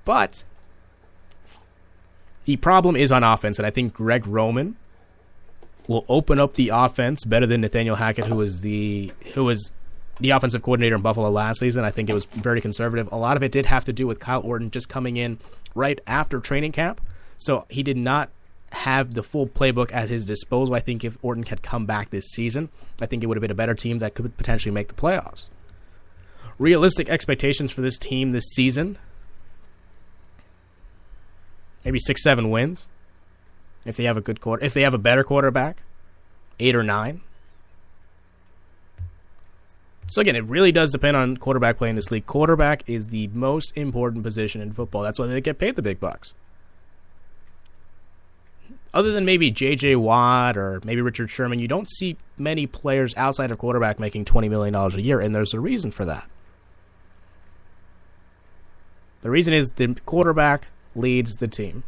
But the problem is on offense, and I think Greg Roman will open up the offense better than Nathaniel Hackett, who was the offensive coordinator in Buffalo last season. I think it was very conservative. A lot of it did have to do with Kyle Orton just coming in right after training camp, so he did not have the full playbook at his disposal. I think if Orton had come back this season, I think it would have been a better team that could potentially make the playoffs. Realistic expectations for this team this season, maybe 6-7 wins. If they have a better quarterback, 8 or 9. So again, it really does depend on quarterback play in this league. Quarterback is the most important position in football. That's why they get paid the big bucks. Other than maybe J.J. Watt or maybe Richard Sherman, you don't see many players outside of quarterback making $20 million a year, and there's a reason for that. The reason is the quarterback leads the team.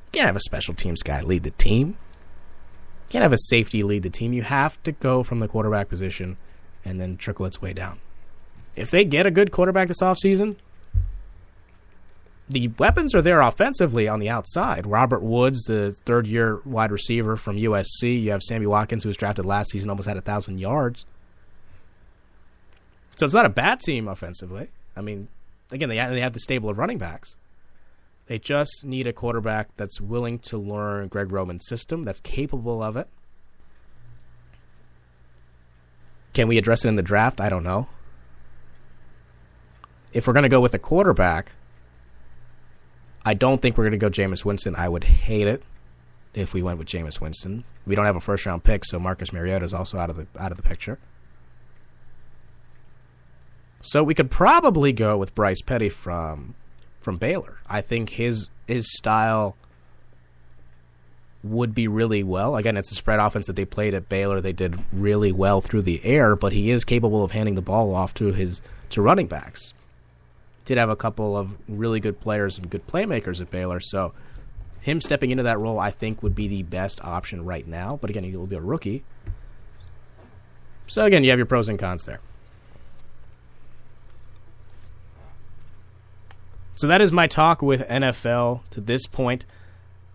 You can't have a special teams guy lead the team. You can't have a safety lead the team. You have to go from the quarterback position and then trickle its way down. If they get a good quarterback this offseason, the weapons are there offensively on the outside. Robert Woods, the third-year wide receiver from USC. You have Sammy Watkins, who was drafted last season, almost had 1,000 yards. So it's not a bad team offensively. I mean, again, they have the stable of running backs. They just need a quarterback that's willing to learn Greg Roman's system, that's capable of it. Can we address it in the draft? I don't know. If we're going to go with a quarterback, I don't think we're going to go Jameis Winston. I would hate it if we went with Jameis Winston. We don't have a first-round pick, so Marcus Mariota is also out of the picture. So we could probably go with Bryce Petty from Baylor. I think his style would be really well. Again, it's a spread offense that they played at Baylor. They did really well through the air, but he is capable of handing the ball off to running backs. Did have a couple of really good players and good playmakers at Baylor, so him stepping into that role I think would be the best option right now. But again, he will be a rookie. So again, you have your pros and cons there. So that is my talk with NFL to this point.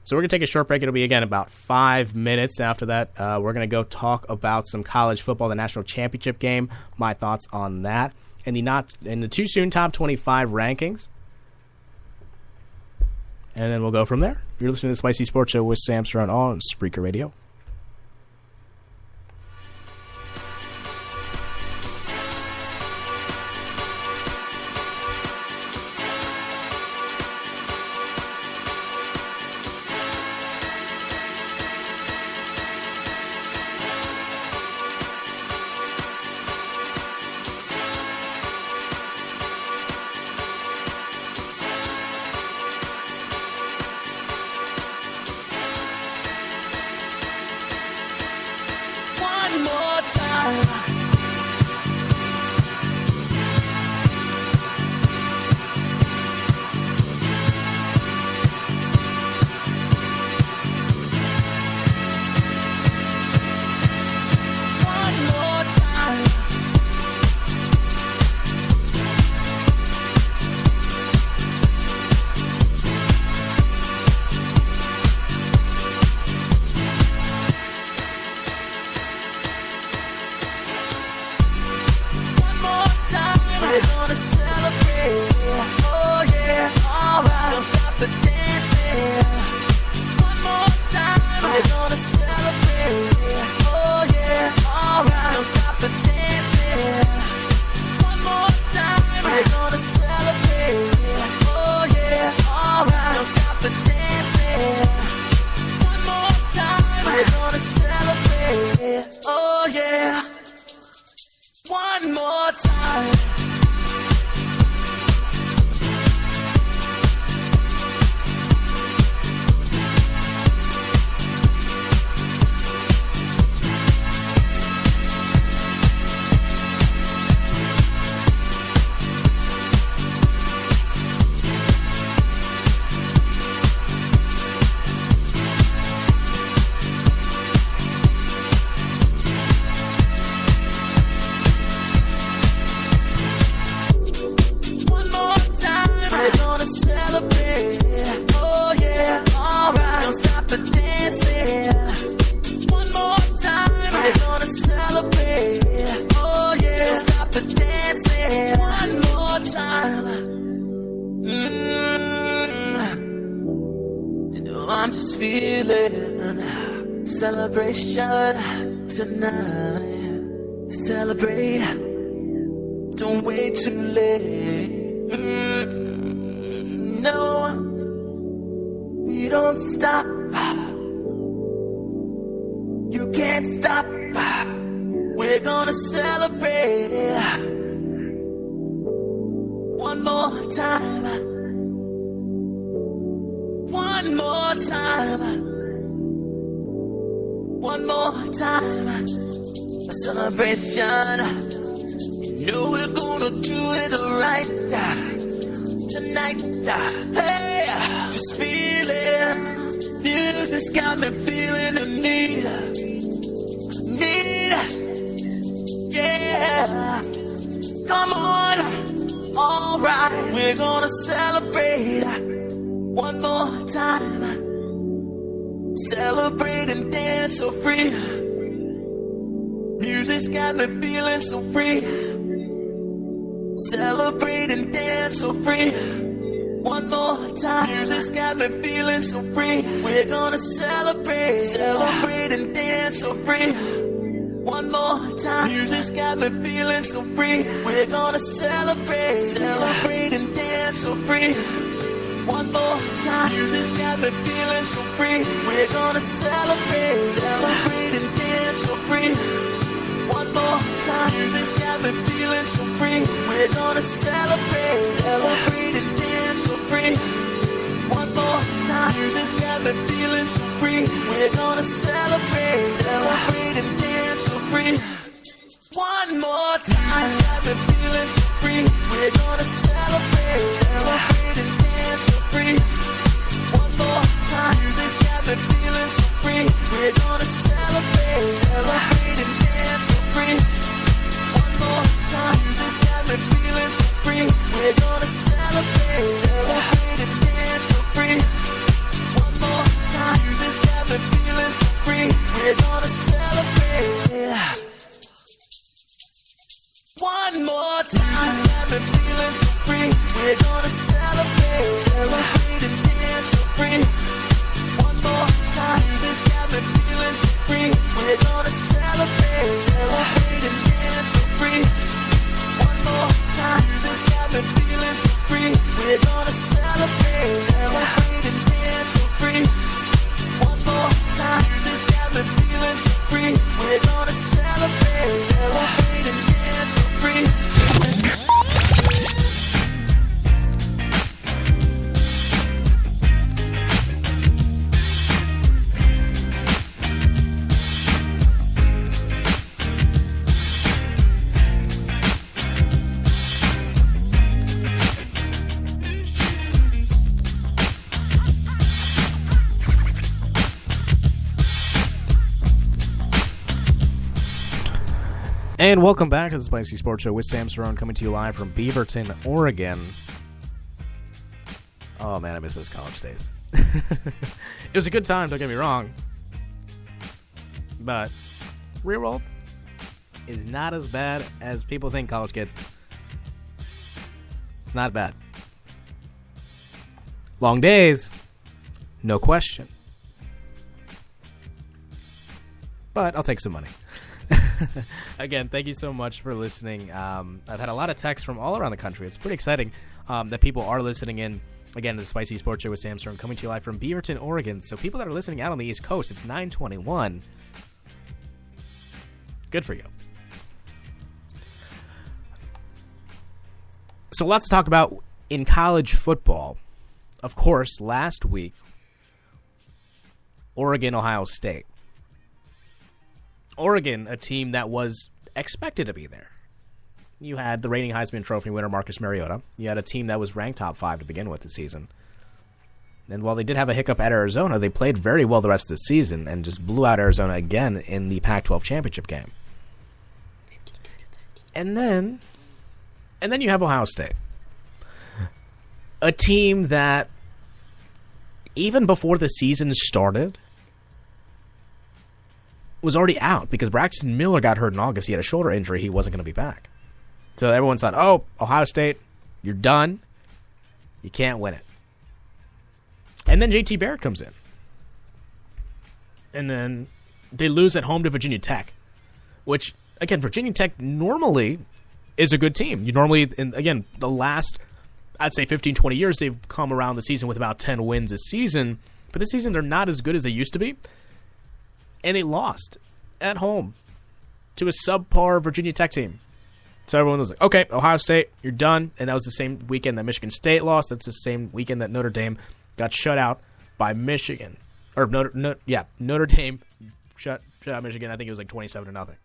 So we're going to take a short break. It'll be, again, about 5 minutes. After that, we're going to go talk about some college football, the national championship game, my thoughts on that, and the too soon top 25 rankings. And then we'll go from there. You're listening to the Spicy Sports Show with Sam Cerrone on Spreaker Radio. feeling. Celebration tonight. Celebrate. Don't wait too late. No, we don't stop. You can't stop. We're gonna celebrate. One more time. One more time. One more time. A celebration. You know we're gonna do it right tonight. Hey, just feel it. Music's got me feeling the need. Yeah. Come on. All right, we're gonna celebrate one more time. Celebrate and dance so free. Music's got me feeling so free. Celebrate and dance so free. One more time. Music's got me feeling so free. We're gonna celebrate. Celebrate and dance so free. One more time. Music's got me feeling so free. We're gonna celebrate. Celebrate and dance so free. One more time. Music's got me feeling so free. We're gonna celebrate. Celebrate and dance so free. One more time. Music's got me feeling so free. We're gonna celebrate. Celebrate and dance so free. One more time. Music's got me feeling so free. We're gonna celebrate. Celebrate and dance so free. One more time. Music's got me feeling so free. We're gonna celebrate. Celebrate and dance so free. One more time. Music's got me feeling so free. We're gonna celebrate. Celebrate and dance so free. One more time. Music's got me feeling so free. We're gonna celebrate. Celebrate and dance so free. One more time. Music's got me feeling so free. We're gonna celebrate. One more time. Music's got me feeling so free. We're gonna celebrate. Celebrate and dance so free. One more time. Music's got me feeling so free. We're gonna celebrate. Celebrate and dance so free. One more time. Music's got me feeling so free. We're gonna celebrate. Celebrate and dance so free. One more time. Music's got me feeling so free. We're gonna celebrate. Celebrate and dance so free. And welcome back to the Spicy Sports Show with Sam Cerrone, coming to you live from Beaverton, Oregon. Oh man, I miss those college days. It was a good time, don't get me wrong. But real world is not as bad as people think, college kids. It's not bad. Long days, no question. But I'll take some money. Again, thank you so much for listening. I've had a lot of texts from all around the country. It's pretty exciting that people are listening in. Again, the Spicy Sports Show with Sam Cerrone, coming to you live from Beaverton, Oregon. So people that are listening out on the East Coast, it's 9:21. Good for you. So lots to talk about in college football. Of course, last week, Oregon, Ohio State. Oregon, a team that was expected to be there. You had the reigning Heisman Trophy winner Marcus Mariota. You had a team that was ranked top 5 to begin with this season. And while they did have a hiccup at Arizona, they played very well the rest of the season and just blew out Arizona again in the Pac-12 championship game. And then you have Ohio State. A team that, even before the season started, was already out because Braxton Miller got hurt in August. He had a shoulder injury. He wasn't going to be back. So everyone thought, oh, Ohio State, you're done. You can't win it. And then JT Barrett comes in. And then they lose at home to Virginia Tech, which, again, Virginia Tech normally is a good team. You normally, and again, the last, I'd say 15, 20 years, they've come around the season with about 10 wins a season. But this season, they're not as good as they used to be. And they lost at home to a subpar Virginia Tech team. So everyone was like, okay, Ohio State, you're done. And that was the same weekend that Michigan State lost. That's the same weekend that Notre Dame got shut out by Michigan. Or Notre Dame shut out Michigan. I think it was like 27-0.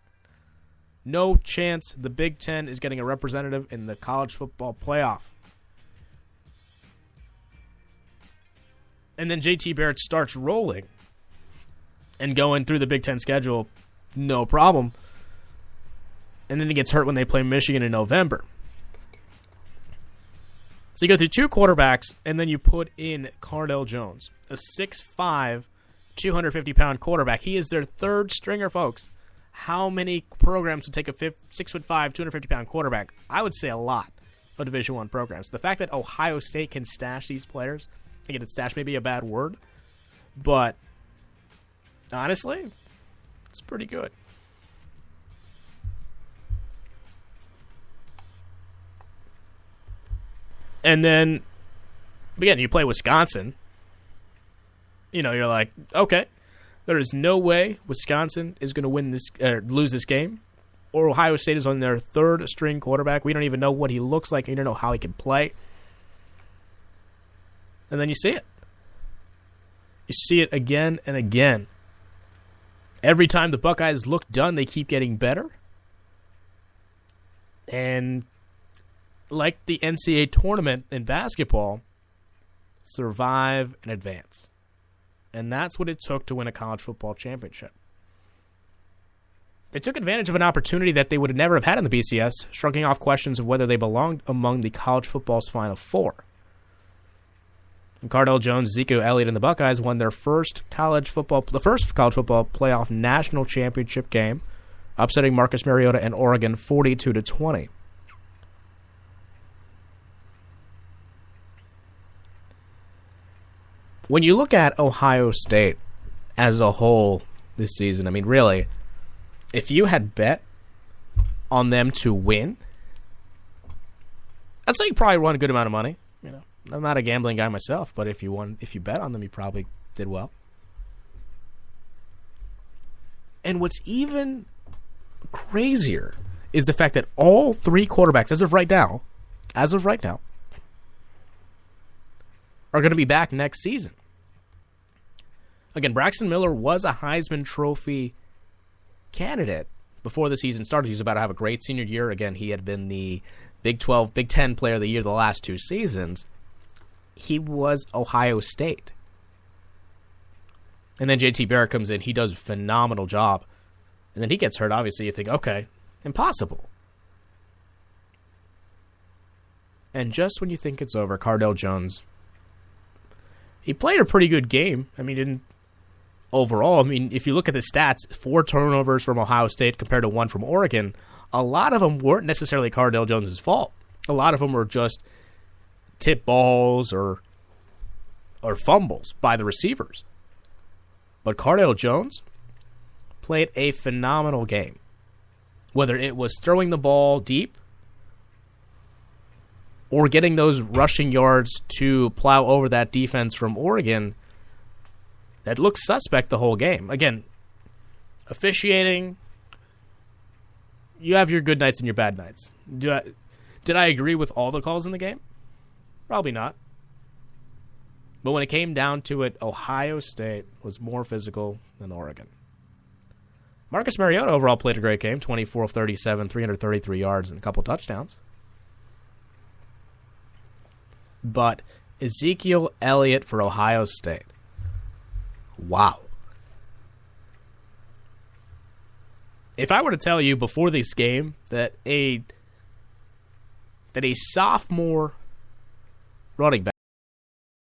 No chance the Big Ten is getting a representative in the college football playoff. And then JT Barrett starts rolling and going through the Big Ten schedule, no problem. And then he gets hurt when they play Michigan in November. So you go through two quarterbacks, and then you put in Cardale Jones, a 6'5", 250-pound quarterback. He is their third stringer, folks. How many programs would take a 6'5", 250-pound quarterback? I would say a lot of Division I programs. The fact that Ohio State can stash these players, again, stash may be a bad word, but honestly, it's pretty good. And then, again, you play Wisconsin. You know, you're like, okay, there is no way Wisconsin is going to win this, lose this game. Or Ohio State is on their third string quarterback. We don't even know what he looks like. We don't know how he can play. And then you see it. You see it again and again. Every time the Buckeyes look done, they keep getting better. And like the NCAA tournament in basketball, survive and advance. And that's what it took to win a college football championship. They took advantage of an opportunity that they would never have had in the BCS, shrugging off questions of whether they belonged among the college football's Final Four. And Cardale Jones, Ezekiel Elliott, and the Buckeyes won their first college football playoff national championship game, upsetting Marcus Mariota and Oregon 42-20. When you look at Ohio State as a whole this season, I mean, really, if you had bet on them to win, I'd say you probably won a good amount of money. You know, I'm not a gambling guy myself, but if you bet on them, you probably did well. And what's even crazier is the fact that all three quarterbacks, as of right now, are going to be back next season. Again, Braxton Miller was a Heisman Trophy candidate before the season started. He was about to have a great senior year. Again, he had been the Big 12, Big 10 player of the year the last two seasons. He was Ohio State. And then JT Barrett comes in. He does a phenomenal job. And then he gets hurt. Obviously, you think, okay, impossible. And just when you think it's over, Cardale Jones, he played a pretty good game. I mean, overall, I mean, if you look at the stats, 4 turnovers from Ohio State compared to 1 from Oregon, a lot of them weren't necessarily Cardale Jones' fault. A lot of them were just tip balls or fumbles by the receivers. But Cardale Jones played a phenomenal game. Whether it was throwing the ball deep or getting those rushing yards to plow over that defense from Oregon, that looked suspect the whole game. Again, officiating, you have your good nights and your bad nights. Did I agree with all the calls in the game? Probably not. But when it came down to it, Ohio State was more physical than Oregon. Marcus Mariota overall played a great game, 24 of 37, 333 yards, and a couple touchdowns. But Ezekiel Elliott for Ohio State. Wow. If I were to tell you before this game that a sophomore running back